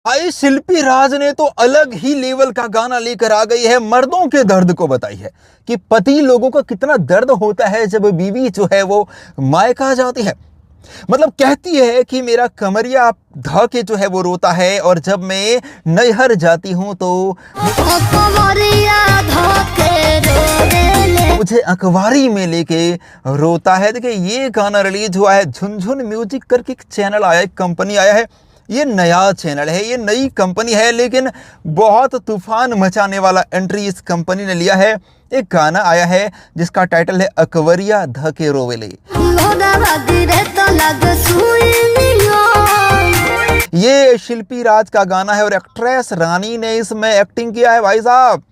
आई शिल्पी राज ने तो अलग ही लेवल का गाना लेकर आ गई है। मर्दों के दर्द को बताई है कि पति लोगों का कितना दर्द होता है जब बीवी जो है वो मायका जाती है। मतलब कहती है कि मेरा कमरिया ध के जो है वो रोता है, और जब मैं नैहर जाती हूँ तो मुझे अखबारी में लेके रोता है। देखिए, ये गाना रिलीज हुआ है, झुनझुन म्यूजिक करके एक चैनल आया, एक कंपनी आया है। ये नया चैनल है, ये नई कंपनी है, लेकिन बहुत तूफान मचाने वाला एंट्री इस कंपनी ने लिया है। एक गाना आया है जिसका टाइटल है अकबरिया ध के रोवेले। ये शिल्पी राज का गाना है और एक्ट्रेस रानी ने इसमें एक्टिंग किया है भाई साहब।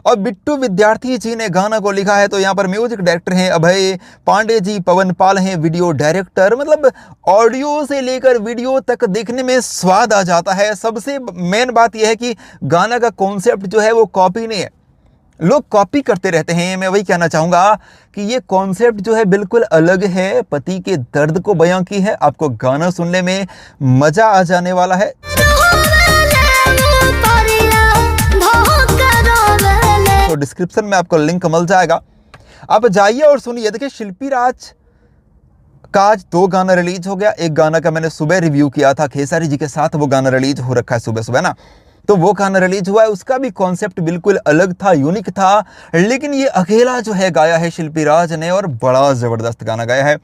और बिट्टू विद्यार्थी जी ने गाना को लिखा है। तो यहाँ पर म्यूजिक डायरेक्टर हैं अभय पांडे जी, पवन पाल हैं वीडियो डायरेक्टर। मतलब ऑडियो से लेकर वीडियो तक देखने में स्वाद आ जाता है। सबसे मेन बात यह है कि गाना का कॉन्सेप्ट जो है वो कॉपी नहीं है। लोग कॉपी करते रहते हैं, मैं वही कहना चाहूँगा कि ये कॉन्सेप्ट जो है बिल्कुल अलग है। पति के दर्द को बयां की है। आपको गाना सुनने में मज़ा आ जाने वाला है। तो डिस्क्रिप्शन में आपको लिंक मिल जाएगा, आप जाइए और सुनिए। देखिए, शिल्पी राज का आज 2 गाना रिलीज हो गया। एक गाना का मैंने सुबह रिव्यू किया था, खेसारी जी के साथ वो गाना रिलीज हो रखा है सुबह सुबह ना। तो वो गाना रिलीज हुआ है, उसका भी कॉन्सेप्ट बिल्कुल अलग था, यूनिक था। लेकिन ये अकेला जो है गाया है शिल्पी राज ने, और बड़ा जबरदस्त गाना गाया है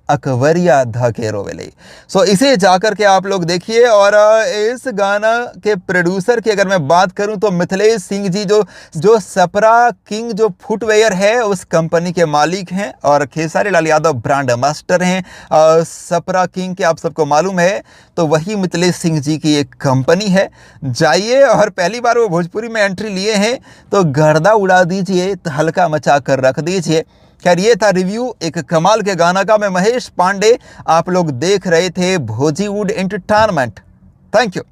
अकबरिया ध के रोवेले। सो इसे जाकर के आप लोग देखिए। और इस गाना के प्रोड्यूसर की अगर मैं बात करूं तो मिथिलेश सिंह जी, जो सपरा किंग जो फुटवेयर है उस कंपनी के मालिक हैं, और खेसारी लाल यादव ब्रांड मास्टर हैं। सपरा किंग के आप सबको मालूम है, तो वही मिथिलेश सिंह जी की एक कंपनी है। जाइए, और पहली बार वो भोजपुरी में एंट्री लिए हैं तो गर्दा उड़ा दीजिए, हल्का मचा कर रख दीजिए। खैर, ये था रिव्यू एक कमाल के गाना का। मैं महेश पांडे, आप लोग देख रहे थे भोजीवुड एंटरटेनमेंट। Thank you.